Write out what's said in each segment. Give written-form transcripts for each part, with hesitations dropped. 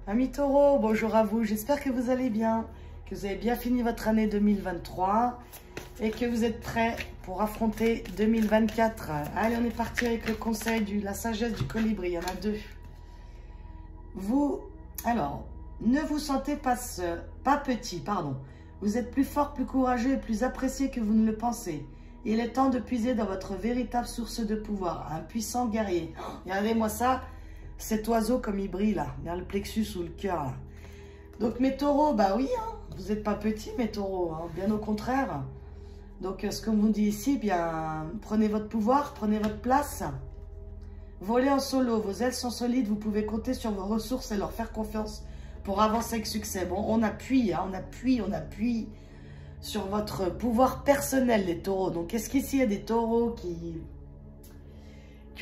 Amis taureaux, bonjour à vous, j'espère que vous allez bien, que vous avez bien fini votre année 2023 et que vous êtes prêts pour affronter 2024. Allez, on est parti avec le conseil de la sagesse du colibri, il y en a deux. Ne vous sentez pas petit, pardon. Vous êtes plus fort, plus courageux et plus apprécié que vous ne le pensez. Il est temps de puiser dans votre véritable source de pouvoir, un puissant guerrier. Regardez-moi ça. Cet oiseau comme il brille là, il y a le plexus ou le cœur là. Donc mes taureaux, bah oui, hein, vous n'êtes pas petits mes taureaux, hein, bien au contraire. Donc ce qu'on vous dit ici, bien prenez votre pouvoir, prenez votre place. Volez en solo, vos ailes sont solides, vous pouvez compter sur vos ressources et leur faire confiance pour avancer avec succès. Bon, on appuie, hein, on appuie sur votre pouvoir personnel les taureaux. Donc est-ce qu'ici il y a des taureaux qui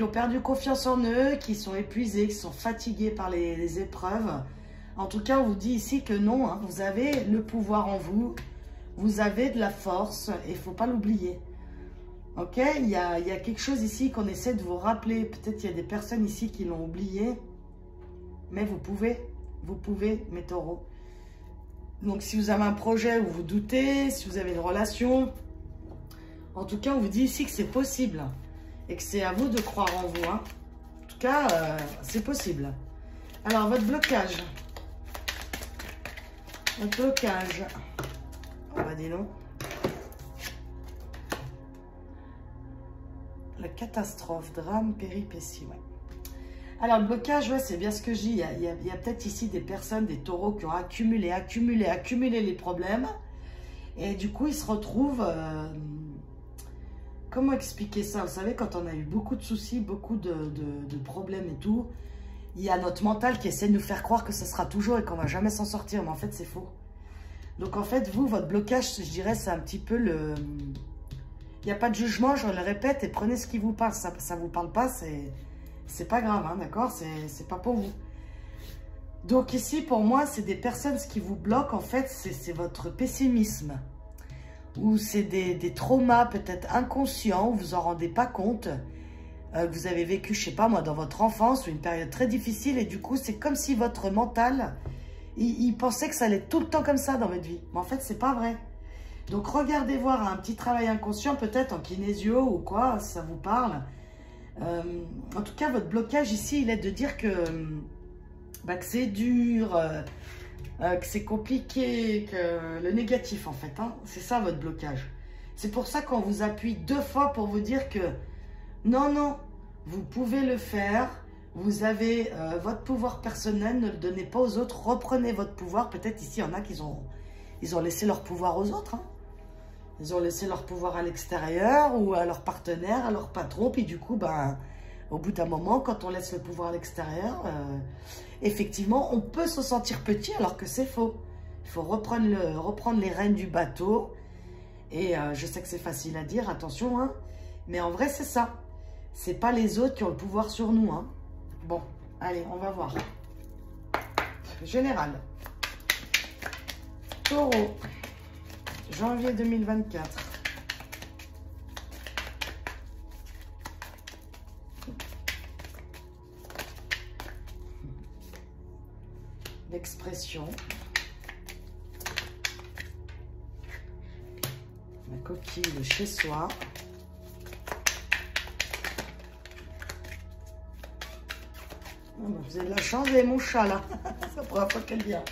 ont perdu confiance en eux, qui sont épuisés, qui sont fatigués par les épreuves. En tout cas, on vous dit ici que non, hein, vous avez le pouvoir en vous, vous avez de la force, et il ne faut pas l'oublier. Ok, il y a quelque chose ici qu'on essaie de vous rappeler. Peut-être qu'il y a des personnes ici qui l'ont oublié, mais vous pouvez, mes taureaux. Donc, si vous avez un projet où vous doutez, si vous avez une relation, en tout cas, on vous dit ici que c'est possible. Et que c'est à vous de croire en vous. Hein. En tout cas, c'est possible. Alors, votre blocage. Votre blocage. On va dire non. La catastrophe, drame, péripétie. Ouais. Alors, le blocage, ouais, c'est bien ce que je dis. Il y a peut-être ici des personnes, des taureaux qui ont accumulé les problèmes. Et du coup, ils se retrouvent... Comment expliquer ça? Vous savez, quand on a eu beaucoup de soucis, beaucoup de problèmes et tout, il y a notre mental qui essaie de nous faire croire que ça sera toujours et qu'on va jamais s'en sortir. Mais en fait, c'est faux. Donc, en fait, vous, votre blocage, je dirais, c'est un petit peu le... Il n'y a pas de jugement, je le répète, et prenez ce qui vous parle. Ça ne vous parle pas, c'est pas grave, hein, d'accord? C'est pas pour vous. Donc, ici, pour moi, c'est des personnes, ce qui vous bloque, en fait, c'est votre pessimisme. Ou c'est des traumas peut-être inconscients, où vous en rendez pas compte, que vous avez vécu, je sais pas moi, dans votre enfance, ou une période très difficile, et du coup, c'est comme si votre mental, il pensait que ça allait tout le temps comme ça dans votre vie. Mais en fait, c'est pas vrai. Donc, regardez voir un petit travail inconscient, peut-être en kinésio ou quoi, si ça vous parle. En tout cas, votre blocage ici, il est de dire que c'est dur, que c'est compliqué, que le négatif en fait, hein, c'est ça votre blocage. C'est pour ça qu'on vous appuie 2 fois pour vous dire que non, vous pouvez le faire, vous avez votre pouvoir personnel, ne le donnez pas aux autres, reprenez votre pouvoir. Peut-être ici, il y en a qui ils ont laissé leur pouvoir aux autres, hein. Ils ont laissé leur pouvoir à l'extérieur ou à leur partenaire, à leur patron, puis du coup, au bout d'un moment, quand on laisse le pouvoir à l'extérieur, effectivement, on peut se sentir petit alors que c'est faux. Il faut reprendre les rênes du bateau. Et je sais que c'est facile à dire, attention, hein, mais en vrai, c'est ça. C'est pas les autres qui ont le pouvoir sur nous. Hein. Bon, allez, on va voir. Général. Taureau. Janvier 2024. L'expression. La coquille de chez soi. Vous avez de la chance, vous avez mon chat là. C'est la première fois qu'elle vient.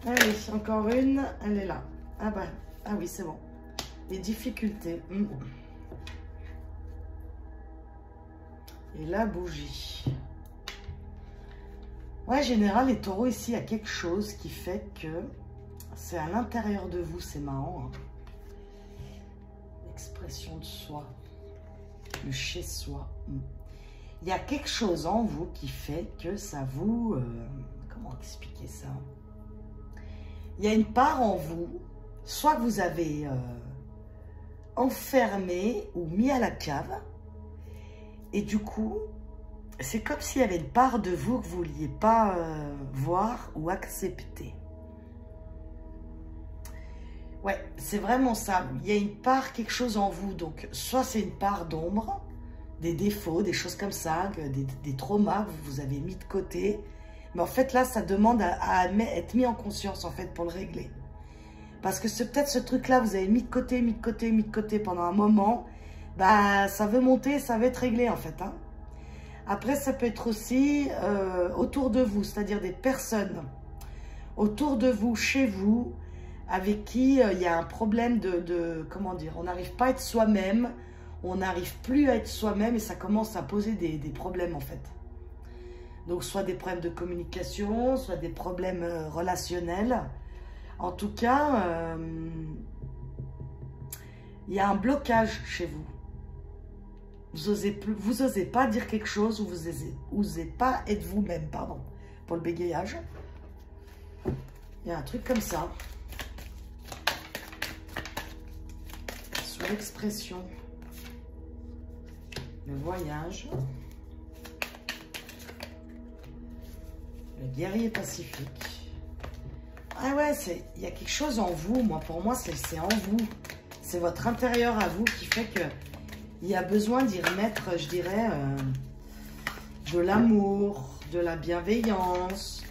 Allez, encore une, elle est là. Ah oui, c'est bon. Les difficultés. Et la bougie. Ouais, général, les taureaux, ici, il y a quelque chose qui fait que c'est à l'intérieur de vous, c'est marrant. Hein. L'expression de soi. Le chez soi. Il y a quelque chose en vous qui fait que ça vous... comment expliquer ça? Il y a une part en vous, soit que vous avez enfermé ou mis à la cave, et du coup, c'est comme s'il y avait une part de vous que vous ne vouliez pas voir ou accepter. Ouais, c'est vraiment ça. Il y a une part, quelque chose en vous. Donc, soit c'est une part d'ombre, des défauts, des choses comme ça, des traumas que vous avez mis de côté. Mais en fait, là, ça demande à être mis en conscience, en fait, pour le régler. Parce que peut-être ce truc-là, vous avez mis de côté, mis de côté, mis de côté pendant un moment. Bah, ça veut monter, ça va être réglé, en fait. Hein. Après, ça peut être aussi autour de vous, c'est-à-dire des personnes autour de vous, chez vous, avec qui il y a un problème comment dire, on n'arrive pas à être soi-même, on n'arrive plus à être soi-même et ça commence à poser des problèmes, en fait. Donc, soit des problèmes de communication, soit des problèmes relationnels. En tout cas, il y a un blocage chez vous. Vous osez pas dire quelque chose ou vous osez pas être vous-même, pardon, pour le bégayage. Il y a un truc comme ça. Sur l'expression, le voyage, le guerrier pacifique. Ah ouais, il y a quelque chose en vous, pour moi, c'est en vous. C'est votre intérieur à vous qui fait que il y a besoin d'y remettre, je dirais, de l'amour, de la bienveillance,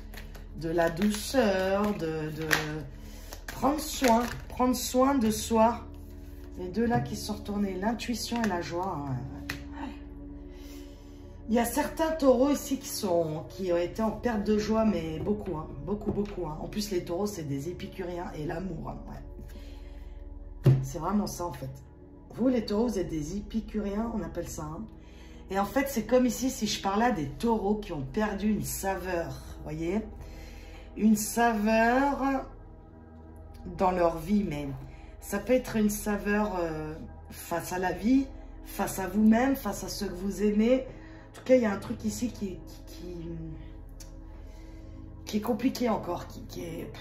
de la douceur, de prendre soin de soi. Les deux là qui sont retournés, l'intuition et la joie. Hein. Il y a certains taureaux ici qui ont été en perte de joie, mais beaucoup, hein, beaucoup. Hein. En plus, les taureaux, c'est des épicuriens et l'amour. Hein, ouais. C'est vraiment ça, en fait. Vous, les taureaux, vous êtes des épicuriens, on appelle ça. Hein. Et en fait, c'est comme ici, si je parlais des taureaux qui ont perdu une saveur, vous voyez? Une saveur dans leur vie, mais ça peut être une saveur face à la vie, face à vous-même, face à ceux que vous aimez. En tout cas, il y a un truc ici qui est compliqué encore, qui est...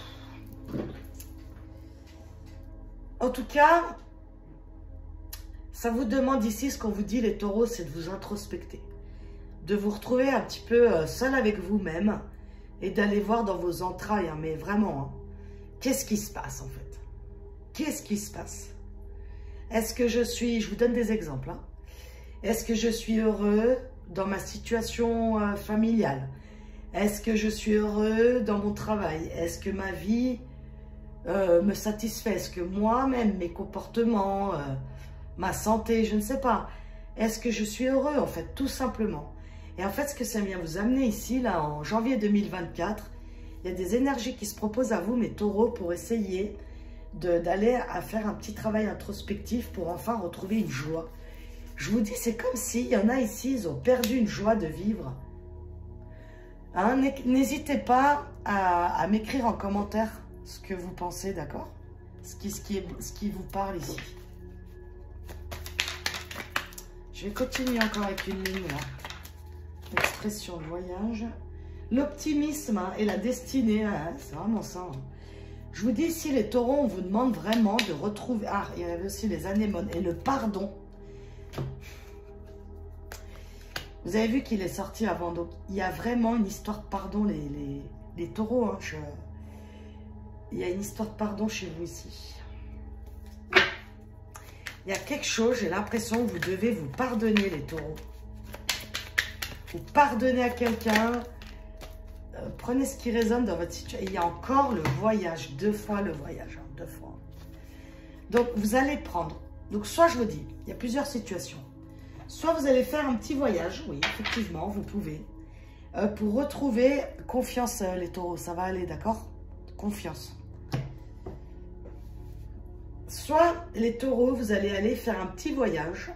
En tout cas... Ça vous demande ici, ce qu'on vous dit les taureaux, c'est de vous introspecter. De vous retrouver un petit peu seul avec vous-même et d'aller voir dans vos entrailles, hein, mais vraiment, hein, qu'est-ce qui se passe en fait? Qu'est-ce qui se passe? Est-ce que je vous donne des exemples, hein, est-ce que je suis heureux dans ma situation familiale? Est-ce que je suis heureux dans mon travail? Est-ce que ma vie me satisfait? Est-ce que moi-même, mes comportements... ma santé, je ne sais pas. Est-ce que je suis heureux, en fait, tout simplement? Et en fait, ce que ça vient vous amener ici, là, en janvier 2024, il y a des énergies qui se proposent à vous, mes taureaux, pour essayer d'aller à faire un petit travail introspectif pour enfin retrouver une joie. Je vous dis, c'est comme s'il y en a ici, ils ont perdu une joie de vivre. Hein, n'hésitez pas à m'écrire en commentaire ce que vous pensez, d'accord? Ce qui vous parle ici. Je vais continuer encore avec une ligne là. Expression, voyage. L'optimisme hein, et la destinée, hein, c'est vraiment ça. Hein. Je vous dis ici, les taureaux, on vous demande vraiment de retrouver... Ah, il y avait aussi les anémones et le pardon. Vous avez vu qu'il est sorti avant, donc il y a vraiment une histoire de pardon, les taureaux. Hein, il y a une histoire de pardon chez vous ici. Il y a quelque chose, j'ai l'impression que vous devez vous pardonner, les taureaux. Vous pardonnez à quelqu'un. Prenez ce qui résonne dans votre situation. Il y a encore le voyage, 2 fois le voyage, hein, 2 fois. Donc, vous allez prendre. Donc, soit je vous dis, il y a plusieurs situations. Soit vous allez faire un petit voyage, oui, effectivement, vous pouvez. Pour retrouver confiance, les taureaux, ça va aller, d'accord? Confiance. Soit les taureaux, vous allez aller faire un petit voyage,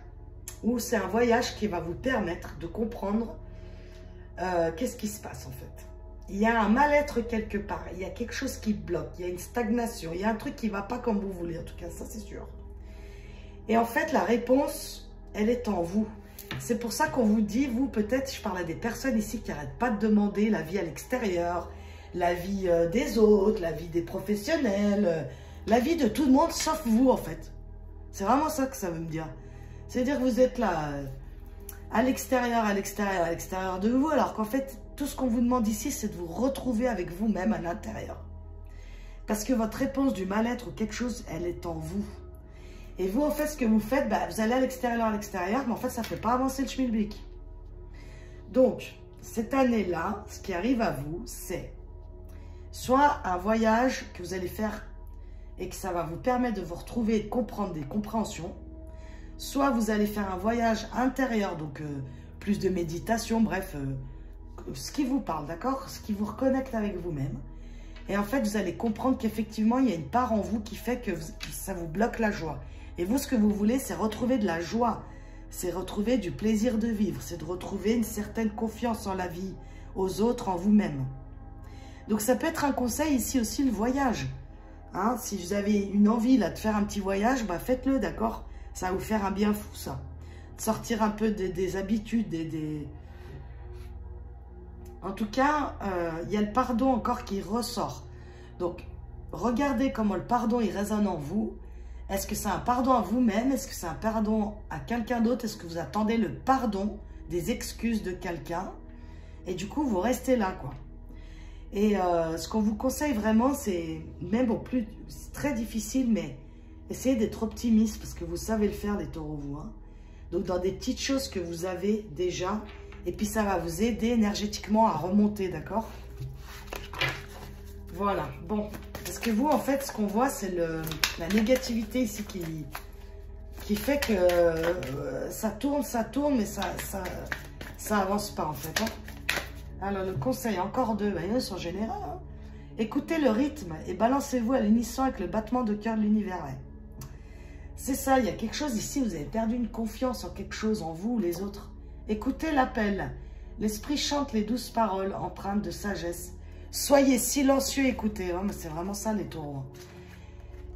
ou c'est un voyage qui va vous permettre de comprendre qu'est-ce qui se passe en fait. Il y a un mal-être quelque part, il y a quelque chose qui bloque, il y a une stagnation, il y a un truc qui ne va pas comme vous voulez, en tout cas ça c'est sûr. Et en fait la réponse, elle est en vous. C'est pour ça qu'on vous dit, vous peut-être, je parle à des personnes ici qui n'arrêtent pas de demander la vie à l'extérieur, la vie des autres, la vie des professionnels, la vie de tout le monde sauf vous en fait. C'est vraiment ça que ça veut me dire. C'est-à-dire que vous êtes là à l'extérieur, à l'extérieur, à l'extérieur de vous, alors qu'en fait, tout ce qu'on vous demande ici, c'est de vous retrouver avec vous-même à l'intérieur. Parce que votre réponse du mal-être ou quelque chose, elle est en vous. Et vous, en fait, ce que vous faites, bah, vous allez à l'extérieur, mais en fait, ça ne fait pas avancer le schmilblick. Donc, cette année-là, ce qui arrive à vous, c'est soit un voyage que vous allez faire et que ça va vous permettre de vous retrouver et de comprendre des compréhensions, soit vous allez faire un voyage intérieur, donc plus de méditation, bref, ce qui vous parle, d'accord? Ce qui vous reconnecte avec vous-même. Et en fait, vous allez comprendre qu'effectivement, il y a une part en vous qui fait que ça vous bloque la joie. Et vous, ce que vous voulez, c'est retrouver de la joie. C'est retrouver du plaisir de vivre. C'est de retrouver une certaine confiance en la vie, aux autres, en vous-même. Donc, ça peut être un conseil ici aussi, le voyage. Hein, si vous avez une envie là, de faire un petit voyage, bah, faites-le, d'accord? Ça va vous faire un bien fou, ça. De sortir un peu des habitudes, En tout cas, il y a le pardon encore qui ressort. Donc, regardez comment le pardon, il résonne en vous. Est-ce que c'est un pardon à vous-même? Est-ce que c'est un pardon à quelqu'un d'autre? Est-ce que vous attendez le pardon, des excuses de quelqu'un? Et du coup, vous restez là, quoi. Et ce qu'on vous conseille vraiment, c'est, même au plus, c'est très difficile, mais essayez d'être optimiste, parce que vous savez le faire, les taureaux, vous. Hein. Donc, dans des petites choses que vous avez déjà, et puis ça va vous aider énergétiquement à remonter, d'accord? Voilà, bon. Parce que vous, en fait, ce qu'on voit, c'est la négativité ici qui fait que ça tourne, mais ça avance pas, en fait. Hein. Alors, le conseil, encore deux, bah, ils sont généreux. Hein. Écoutez le rythme et balancez-vous à l'unisson avec le battement de cœur de l'univers. Ouais. C'est ça, il y a quelque chose ici, vous avez perdu une confiance en quelque chose, en vous ou les autres. Écoutez l'appel. L'esprit chante les douces paroles empreintes de sagesse. Soyez silencieux, écoutez. Hein, c'est vraiment ça, les taureaux.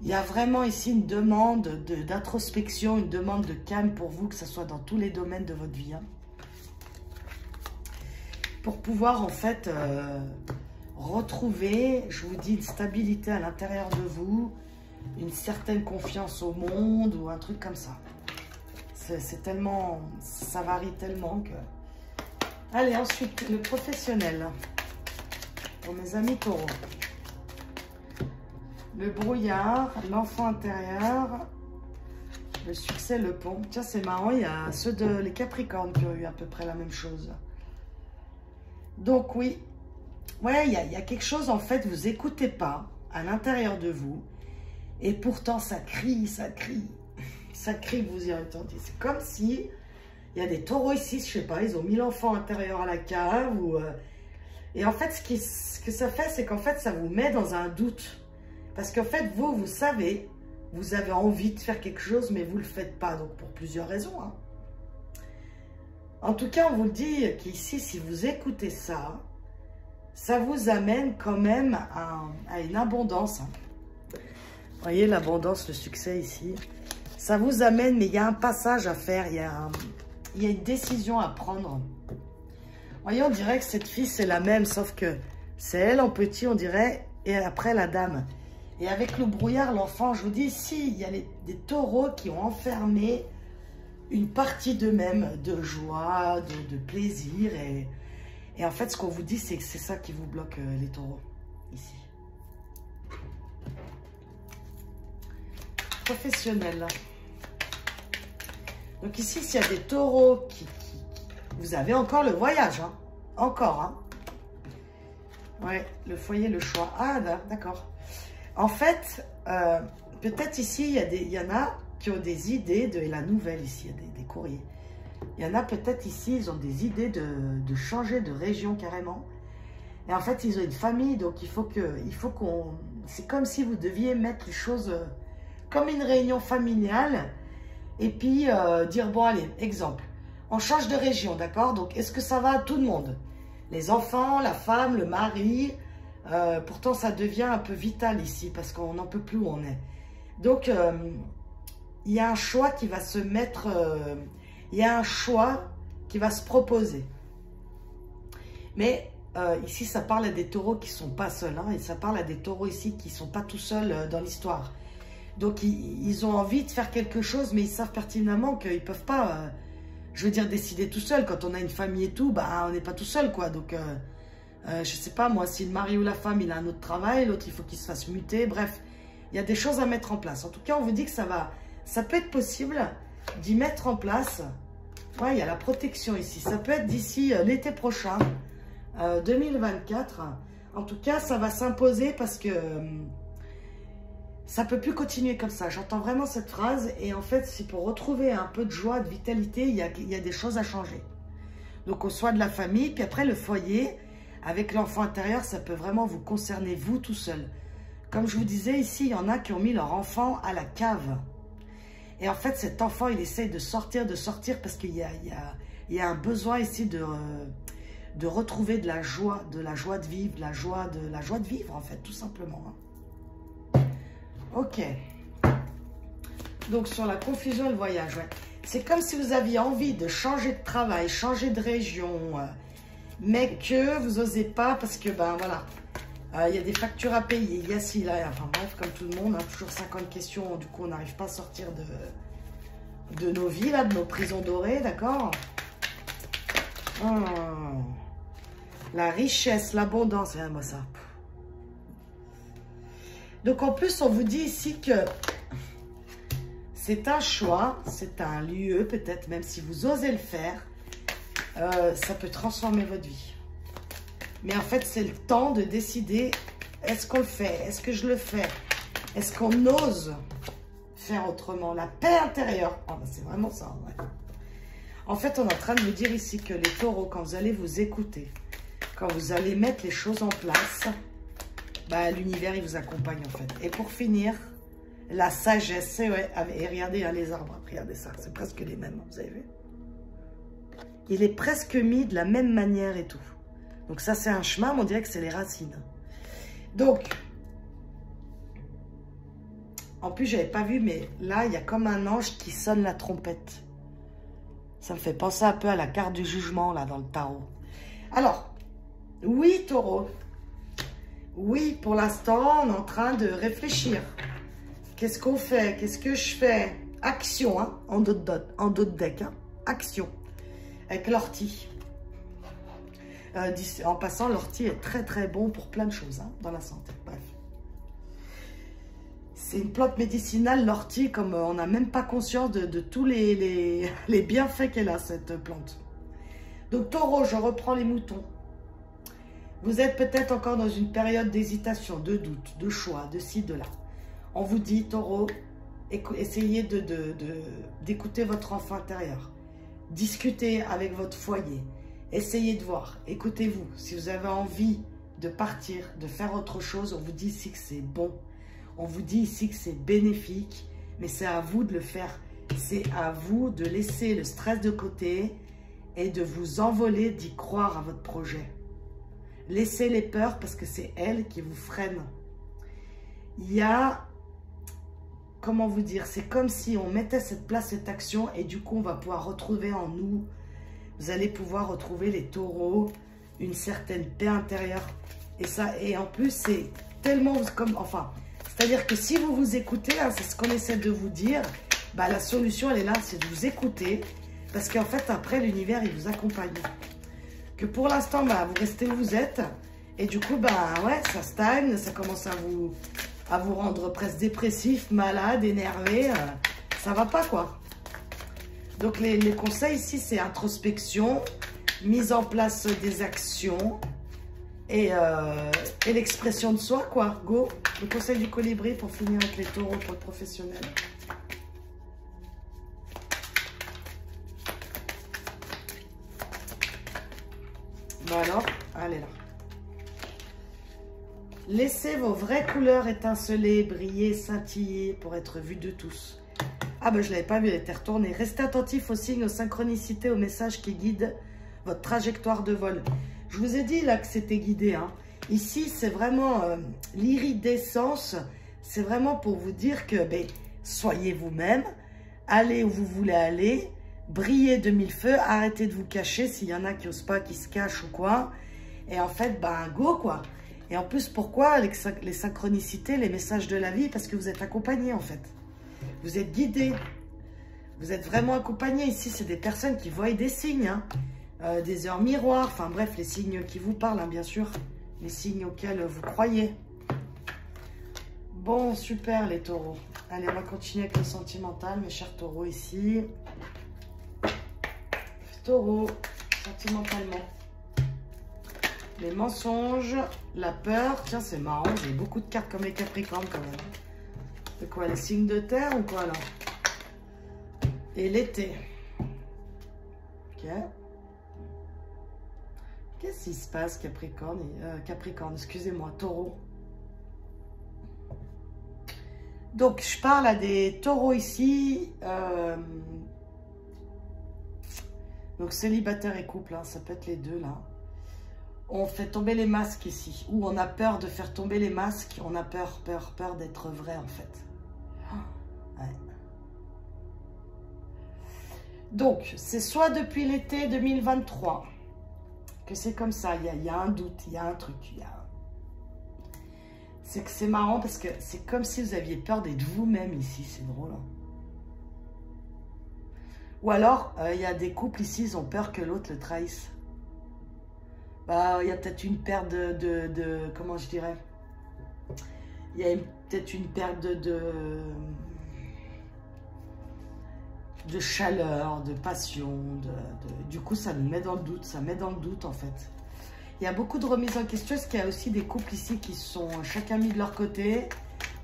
Il y a vraiment ici une demande d'introspection, une demande de calme pour vous, que ce soit dans tous les domaines de votre vie. Hein. Pour pouvoir, en fait, retrouver, je vous dis, une stabilité à l'intérieur de vous, une certaine confiance au monde ou un truc comme ça. C'est tellement, ça varie tellement que... Allez, ensuite, le professionnel. Pour mes amis taureaux. Le brouillard, l'enfant intérieur, le succès, le pont. Tiens, c'est marrant, il y a ceux de les Capricornes qui ont eu à peu près la même chose. Donc, oui. Ouais, il y a quelque chose, en fait, vous écoutez pas à l'intérieur de vous. Et pourtant, ça crie, ça crie. Ça crie, vous y entendez. C'est comme si il y a des taureaux ici, je sais pas, ils ont mis l'enfant intérieur à la cave. Et en fait, ce que ça fait, c'est qu'en fait, ça vous met dans un doute. Parce qu'en fait, vous savez, vous avez envie de faire quelque chose, mais vous ne le faites pas. Donc, pour plusieurs raisons. Hein. En tout cas, on vous le dit qu'ici, si vous écoutez ça, ça vous amène quand même à une abondance. Hein. Vous voyez l'abondance, le succès ici. Ça vous amène, mais il y a un passage à faire, il y a une décision à prendre. Vous voyez, on dirait que cette fille, c'est la même, sauf que c'est elle en petit, on dirait, et après la dame. Et avec le brouillard, l'enfant, je vous dis, ici, il y a des taureaux qui ont enfermé une partie d'eux-mêmes, de joie, de plaisir. Et en fait, ce qu'on vous dit, c'est que c'est ça qui vous bloque, les taureaux, ici. Professionnel. Donc ici, s'il y a des taureaux vous avez encore le voyage, hein. Encore, hein. Ouais, le foyer, le choix. Ah, d'accord. En fait, peut-être ici, il y en a qui ont des idées de la nouvelle ici, il y a des courriers. Il y en a peut-être ici, ils ont des idées de changer de région carrément. Et en fait, ils ont une famille, donc il faut qu'on... C'est comme si vous deviez mettre les choses comme une réunion familiale. Et puis, dire, bon, allez, exemple, on change de région, d'accord? Donc, est-ce que ça va à tout le monde? Les enfants, la femme, le mari. Pourtant, ça devient un peu vital ici, parce qu'on n'en peut plus où on est. Donc, il y a un choix qui va se mettre... il y a un choix qui va se proposer. Mais ici, ça parle à des taureaux qui ne sont pas seuls. Hein, et ça parle à des taureaux ici qui ne sont pas tout seuls dans l'histoire. Donc, ils ont envie de faire quelque chose, mais ils savent pertinemment qu'ils ne peuvent pas, je veux dire, décider tout seul. Quand on a une famille et tout, bah, on n'est pas tout seul, quoi. Donc, je ne sais pas, moi, si le mari ou la femme, il a un autre travail, l'autre, il faut qu'il se fasse muter. Bref, il y a des choses à mettre en place. En tout cas, on vous dit que ça peut être possible d'y mettre en place Ouais, il y a la protection ici. Ça peut être d'ici l'été prochain, 2024. En tout cas, ça va s'imposer parce que ça peut plus continuer comme ça. J'entends vraiment cette phrase. Et en fait, c'est pour retrouver un peu de joie, de vitalité, il y a des choses à changer. Donc, au soin de la famille. Puis après, le foyer, avec l'enfant intérieur, ça peut vraiment vous concerner, vous, tout seul. Comme je vous disais, ici, il y en a qui ont mis leur enfant à la cave. Et en fait, cet enfant, il essaye de sortir parce qu'il y a un besoin ici de retrouver de la joie de vivre, de la joie de vivre, en fait, tout simplement. Hein. Ok. Donc, sur la confusion et le voyage, ouais. C'est comme si vous aviez envie de changer de travail, changer de région, mais que vous n'osez pas parce que, ben voilà, il y a des factures à payer, il y a ci, là, enfin bref, comme tout le monde, hein, toujours 50 questions, du coup on n'arrive pas à sortir de nos vies, là, de nos prisons dorées, d'accord. La richesse, l'abondance, regarde-moi ça. Donc en plus, on vous dit ici que c'est un choix, c'est un lieu, peut-être même si vous osez le faire, ça peut transformer votre vie. Mais en fait, c'est le temps de décider, est-ce qu'on le fait? Est-ce que je le fais? Est-ce qu'on ose faire autrement? La paix intérieure. Ah, ben c'est vraiment ça. Ouais. En fait, on est en train de vous dire ici que les taureaux, quand vous allez vous écouter, quand vous allez mettre les choses en place, bah, l'univers, il vous accompagne en fait. Et pour finir, la sagesse, c'est ouais. Et regardez hein, les arbres, regardez ça, c'est presque les mêmes, vous avez vu? Il est presque mis de la même manière et tout. Donc ça, c'est un chemin, mais on dirait que c'est les racines. Donc, en plus, je n'avais pas vu, mais là, il y a comme un ange qui sonne la trompette. Ça me fait penser un peu à la carte du jugement, là, dans le tarot. Alors, oui, taureau. Oui, pour l'instant, on est en train de réfléchir. Qu'est-ce qu'on fait? Qu'est-ce que je fais? Action, hein, en dos de deck. Hein, action. Avec l'ortie. En passant, l'ortie est très très bon pour plein de choses hein, dans la santé. Bref. C'est une plante médicinale, l'ortie, comme on n'a même pas conscience de tous les bienfaits qu'elle a, cette plante. Donc, taureau, je reprends les moutons. Vous êtes peut-être encore dans une période d'hésitation, de doute, de choix, de ci, de là. On vous dit, taureau, essayez d'écouter votre enfant intérieur. Discutez avec votre foyer. Essayez de voir, écoutez-vous, si vous avez envie de partir, de faire autre chose, on vous dit ici que c'est bon. On vous dit ici que c'est bénéfique, mais c'est à vous de le faire. C'est à vous de laisser le stress de côté et de vous envoler, d'y croire à votre projet. Laissez les peurs parce que c'est elles qui vous freinent. Il y a, comment vous dire, c'est comme si on mettait cette place, cette action et du coup on va pouvoir retrouver en nous. Vous allez pouvoir retrouver les taureaux, une certaine paix intérieure. Et en plus, c'est tellement comme... Enfin, c'est-à-dire que si vous vous écoutez, hein, c'est ce qu'on essaie de vous dire, bah, la solution, elle est là, c'est de vous écouter. Parce qu'en fait, après, l'univers, il vous accompagne. Que pour l'instant, bah, vous restez où vous êtes. Et du coup, bah, ouais, ça stagne, ça commence à vous rendre presque dépressif, malade, énervé. Ça va pas, quoi. Donc, les conseils ici, c'est introspection, mise en place des actions et l'expression de soi, quoi. Go. Le conseil du colibri pour finir avec les taureaux pour le professionnel. Bon alors, allez là. Laissez vos vraies couleurs étinceler, briller, scintiller pour être vues de tous. Ah ben je ne l'avais pas vu, elle était retournée. Restez attentif aux signes, aux synchronicités, aux messages qui guident votre trajectoire de vol. Je vous ai dit là que c'était guidé. Hein. Ici, c'est vraiment l'iridescence. C'est vraiment pour vous dire que ben, soyez vous-même. Allez où vous voulez aller. Brillez de mille feux. Arrêtez de vous cacher s'il y en a qui n'osent pas, qui se cachent ou quoi. Et en fait, ben go quoi. Et en plus, pourquoi les synchronicités, les messages de la vie? Parce que vous êtes accompagné en fait. Vous êtes guidé, vous êtes vraiment accompagné. Ici, c'est des personnes qui voient des signes, hein, des heures miroirs, enfin bref, les signes qui vous parlent, hein, bien sûr, les signes auxquels vous croyez. Bon, super les taureaux. Allez, on va continuer avec le sentimental, mes chers taureaux, ici. Taureau, sentimentalement. Les mensonges, la peur. Tiens, c'est marrant, j'ai beaucoup de cartes comme les Capricornes quand même. C'est quoi, les signes de terre ou quoi là? Et l'été. Ok. Qu'est-ce qui se passe, Capricorne? Capricorne, excusez-moi, Taureau. Donc, je parle à des taureaux ici. Donc, célibataire et couple, hein, ça peut être les deux, là. On fait tomber les masques ici. Ou on a peur de faire tomber les masques. On a peur d'être vrai, en fait. Ouais. Donc, c'est soit depuis l'été 2023 que c'est comme ça. Il y a un doute, il y a un truc. C'est que c'est marrant parce que c'est comme si vous aviez peur d'être vous-même ici. C'est drôle. Hein. Ou alors, il y a des couples ici, ils ont peur que l'autre le trahisse. Bah, il y a peut-être une perte de comment je dirais? Il y a peut-être une perte de chaleur, de passion. Du coup, ça nous met dans le doute. Ça met dans le doute, en fait. Il y a beaucoup de remises en question, parce qu'il y a aussi des couples ici qui sont chacun mis de leur côté,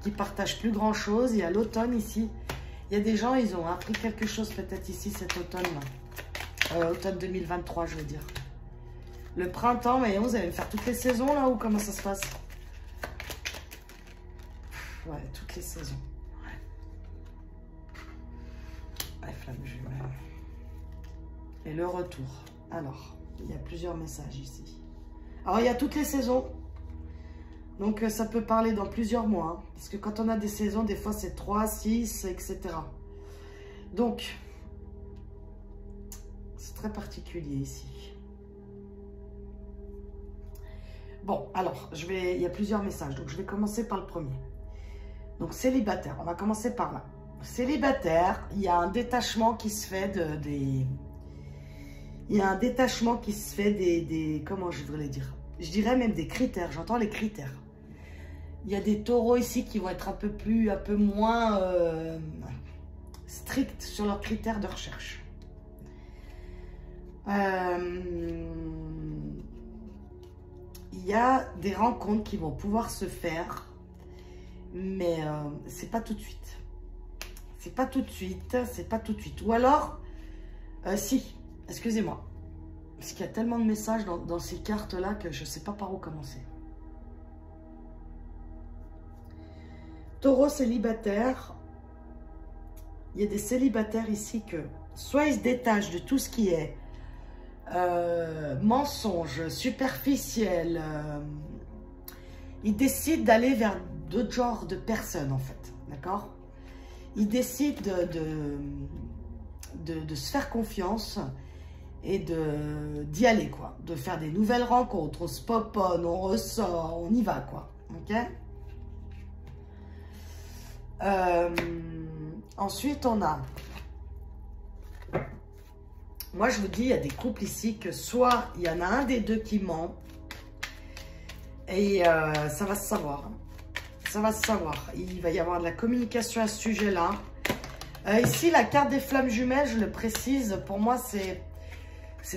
qui partagent plus grand-chose. Il y a l'automne ici. Il y a des gens, ils ont appris quelque chose peut-être ici cet automne-là. Automne 2023, je veux dire. Le printemps, mais vous allez me faire toutes les saisons, là, ou comment ça se passe? Ouais, toutes les saisons. Ouais, flamme jumelle. Et le retour. Alors, il y a plusieurs messages ici. Alors, il y a toutes les saisons. Donc, ça peut parler dans plusieurs mois. Hein, parce que quand on a des saisons, des fois, c'est 3, 6, etc. Donc, c'est très particulier ici. Bon, alors, il y a plusieurs messages. Donc, je vais commencer par le premier. Donc, célibataire. On va commencer par là. Célibataire, il y a un détachement qui se fait des... Il y a un détachement qui se fait des comment je voudrais dire? Je dirais même des critères. J'entends les critères. Il y a des taureaux ici qui vont être un peu moins stricts sur leurs critères de recherche. Il y a des rencontres qui vont pouvoir se faire, mais c'est pas tout de suite. C'est pas tout de suite, c'est pas tout de suite. Ou alors, si, excusez-moi. Parce qu'il y a tellement de messages dans ces cartes-là que je ne sais pas par où commencer. Taureau célibataire. Il y a des célibataires ici que soit ils se détachent de tout ce qui est mensonge, superficiel. Ils décident d'aller vers d'autres genres de personnes, en fait. D'accord? Ils décident de se faire confiance et d'y aller, quoi. De faire des nouvelles rencontres. On se poponne, on ressort, on y va, quoi. Ok? Ensuite, on a... Moi, je vous dis, il y a des couples ici que soit il y en a un des deux qui ment et ça va se savoir. Ça va se savoir. Il va y avoir de la communication à ce sujet-là. Ici, la carte des flammes jumelles, je le précise, pour moi, c'est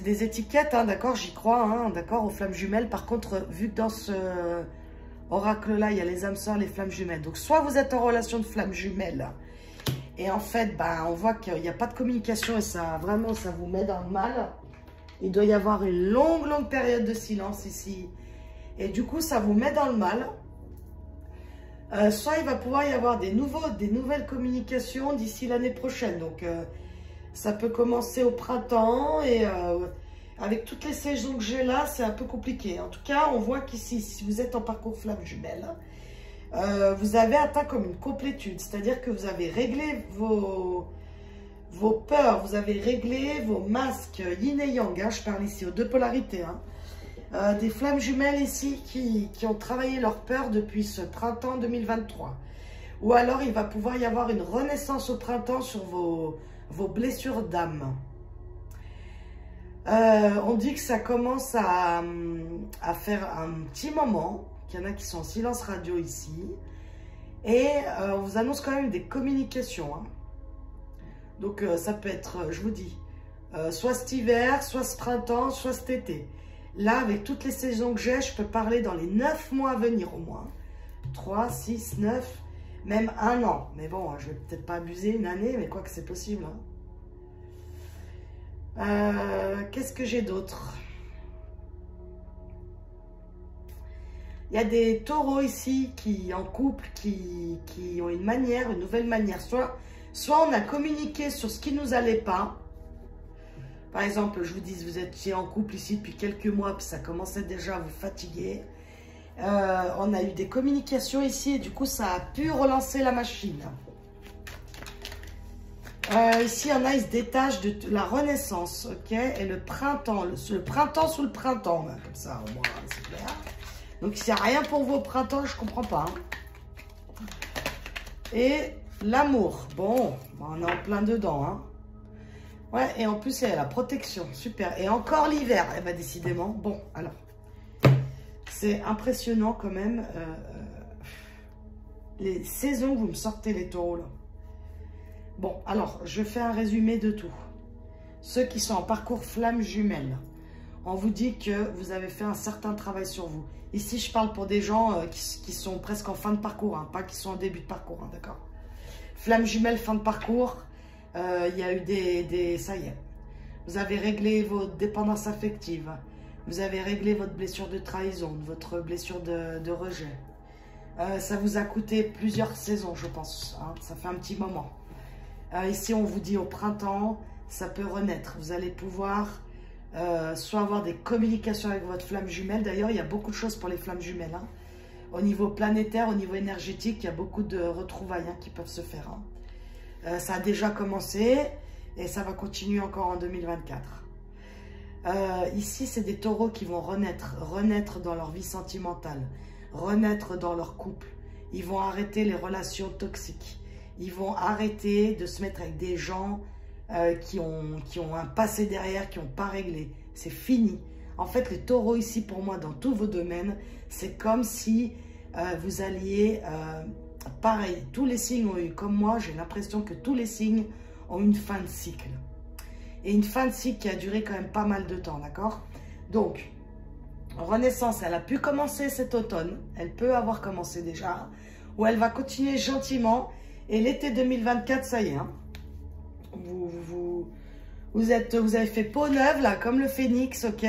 des étiquettes, hein, d'accord, j'y crois, hein, d'accord, aux flammes jumelles. Par contre, vu que dans ce oracle-là, il y a les âmes sœurs, les flammes jumelles. Donc, soit vous êtes en relation de flammes jumelles, et en fait, ben, on voit qu'il n'y a pas de communication, et ça, vraiment, ça vous met dans le mal. Il doit y avoir une longue période de silence ici. Et du coup, ça vous met dans le mal. Soit il va pouvoir y avoir des nouvelles communications d'ici l'année prochaine. Donc, ça peut commencer au printemps et avec toutes les saisons que j'ai là, c'est un peu compliqué. En tout cas, on voit qu'ici, si vous êtes en parcours flamme jumelle, vous avez atteint comme une complétude. C'est-à-dire que vous avez réglé vos peurs, vous avez réglé vos masques yin et yang. Hein, je parle ici aux deux polarités. Hein. Des flammes jumelles ici qui ont travaillé leur peur depuis ce printemps 2023. Ou alors, il va pouvoir y avoir une renaissance au printemps sur vos blessures d'âme. On dit que ça commence à faire un petit moment, qu'il y en a qui sont en silence radio ici. Et on vous annonce quand même des communications. Hein. Donc, ça peut être, je vous dis, soit cet hiver, soit ce printemps, soit cet été. Là, avec toutes les saisons que j'ai, je peux parler dans les 9 mois à venir au moins. 3, 6, 9, même 1 an. Mais bon, je vais peut-être pas abuser une année, mais quoi que c'est possible. Hein. Qu'est-ce que j'ai d'autre? Il y a des taureaux ici qui en couple, qui ont une manière, une nouvelle manière. Soit on a communiqué sur ce qui nous allait pas. Par exemple, je vous dis, vous étiez en couple ici depuis quelques mois, puis ça commençait déjà à vous fatiguer. On a eu des communications ici, et du coup, ça a pu relancer la machine. Ici, il y en a, ils se détachent de la renaissance, ok? Et le printemps, le printemps sous le printemps, là, comme ça, au moins, c'est clair. Donc, s'il n'y a rien pour vous au printemps, je comprends pas. Hein. Et l'amour, bon, on est en plein dedans, hein. Ouais, et en plus, il y a la protection, super. Et encore l'hiver, eh ben, décidément. Bon, alors, c'est impressionnant quand même, les saisons que vous me sortez, les taureaux, là. Bon, alors, je fais un résumé de tout. Ceux qui sont en parcours flamme jumelle, on vous dit que vous avez fait un certain travail sur vous. Ici, je parle pour des gens qui sont presque en fin de parcours, hein, pas qui sont en début de parcours, hein, d'accord? Flamme jumelle, fin de parcours, il y a eu ça y est. Vous avez réglé vos dépendances affectives. Vous avez réglé votre blessure de trahison, votre blessure de rejet. Ça vous a coûté plusieurs saisons, je pense. Hein, ça fait un petit moment. Ici, on vous dit au printemps, ça peut renaître. Vous allez pouvoir soit avoir des communications avec votre flamme jumelle. D'ailleurs, il y a beaucoup de choses pour les flammes jumelles. Hein. Au niveau planétaire, au niveau énergétique, il y a beaucoup de retrouvailles qui peuvent se faire. Hein. Ça a déjà commencé et ça va continuer encore en 2024. Ici, c'est des taureaux qui vont renaître dans leur vie sentimentale, renaître dans leur couple. Ils vont arrêter les relations toxiques. Ils vont arrêter de se mettre avec des gens qui ont un passé derrière, qui n'ont pas réglé. C'est fini. En fait, les taureaux ici, pour moi, dans tous vos domaines, c'est comme si vous alliez... pareil, tous les signes ont eu, comme moi, j'ai l'impression que tous les signes ont une fin de cycle. Et une fin de cycle qui a duré quand même pas mal de temps, d'accord? Donc, Renaissance, elle a pu commencer cet automne. Elle peut avoir commencé déjà. Ou elle va continuer gentiment. Et l'été 2024, ça y est. Hein. Vous avez fait peau neuve, là, comme le phénix, ok?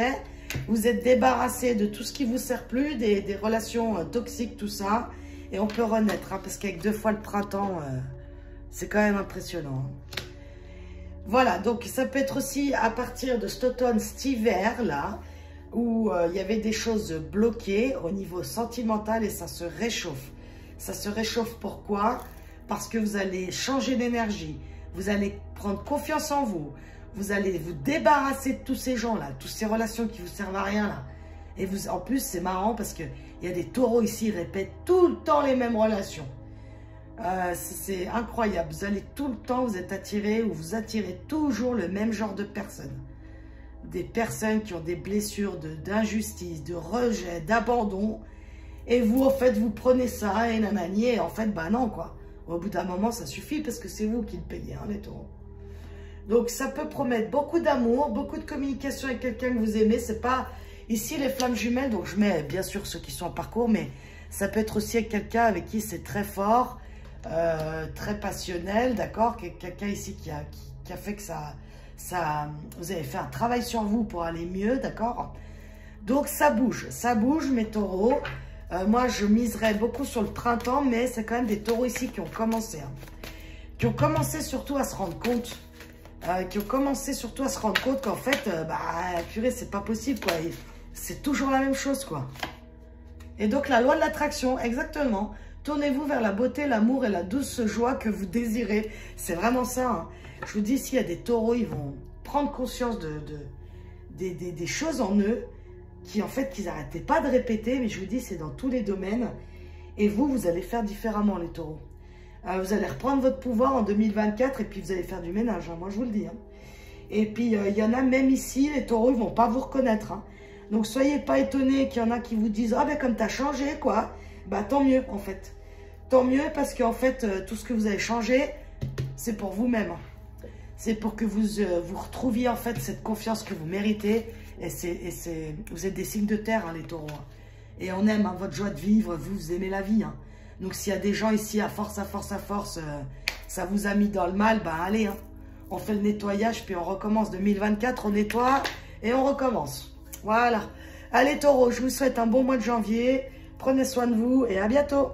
Vous êtes débarrassé de tout ce qui vous sert plus, des relations toxiques, tout ça. Et on peut renaître, hein, parce qu'avec 2 fois le printemps, c'est quand même impressionnant. Hein. Voilà, donc ça peut être aussi à partir de cet automne, cet hiver, là, où il y avait des choses bloquées au niveau sentimental et ça se réchauffe. Ça se réchauffe pourquoi? Parce que vous allez changer d'énergie, vous allez prendre confiance en vous, vous allez vous débarrasser de tous ces gens-là, toutes ces relations qui vous servent à rien, là. Et vous, en plus, c'est marrant parce qu'il y a des taureaux ici, ils répètent tout le temps les mêmes relations. C'est incroyable, vous allez tout le temps, vous êtes attiré ou vous attirez toujours le même genre de personnes. Des personnes qui ont des blessures d'injustice, de rejet, d'abandon. Et vous, en fait, vous prenez ça et nanani, et en fait, bah non, quoi. Au bout d'un moment, ça suffit parce que c'est vous qui le payez, hein, les taureaux. Donc, ça peut promettre beaucoup d'amour, beaucoup de communication avec quelqu'un que vous aimez. C'est pas... Ici, les flammes jumelles, donc je mets bien sûr ceux qui sont en parcours, mais ça peut être aussi avec quelqu'un avec qui c'est très fort, très passionnel, d'accord? Quelqu'un ici qui a fait que vous avez fait un travail sur vous pour aller mieux, d'accord? Donc, ça bouge, mes taureaux. Moi, je miserais beaucoup sur le printemps, mais c'est quand même des taureaux ici qui ont commencé. Hein. Qui ont commencé surtout à se rendre compte. Qu'en fait, purée, c'est pas possible, quoi. C'est toujours la même chose, quoi. Et donc, la loi de l'attraction, exactement. Tournez-vous vers la beauté, l'amour et la douce joie que vous désirez. C'est vraiment ça. Hein. Je vous dis, s'il y a des taureaux, ils vont prendre conscience des choses en eux qui, en fait, qu'ils n'arrêtaient pas de répéter. Mais je vous dis, c'est dans tous les domaines. Et vous allez faire différemment, les taureaux. Vous allez reprendre votre pouvoir en 2024 et puis vous allez faire du ménage. Hein, moi, je vous le dis. Hein. Et puis, il y en a même ici, les taureaux, ils ne vont pas vous reconnaître. Hein. Donc, soyez pas étonnés qu'il y en a qui vous disent « Ah, ben comme tu as changé, quoi. » Bah, tant mieux, en fait. Tant mieux parce qu'en fait, tout ce que vous avez changé, c'est pour vous-même. Hein. C'est pour que vous retrouviez en fait cette confiance que vous méritez. Vous êtes des signes de terre, hein, les taureaux. Hein. Et on aime hein, votre joie de vivre, vous aimez la vie. Hein. Donc s'il y a des gens ici, à force, ça vous a mis dans le mal, ben allez, hein, on fait le nettoyage, puis on recommence 2024, on nettoie et on recommence. Voilà. Allez taureaux, je vous souhaite un bon mois de janvier. Prenez soin de vous et à bientôt.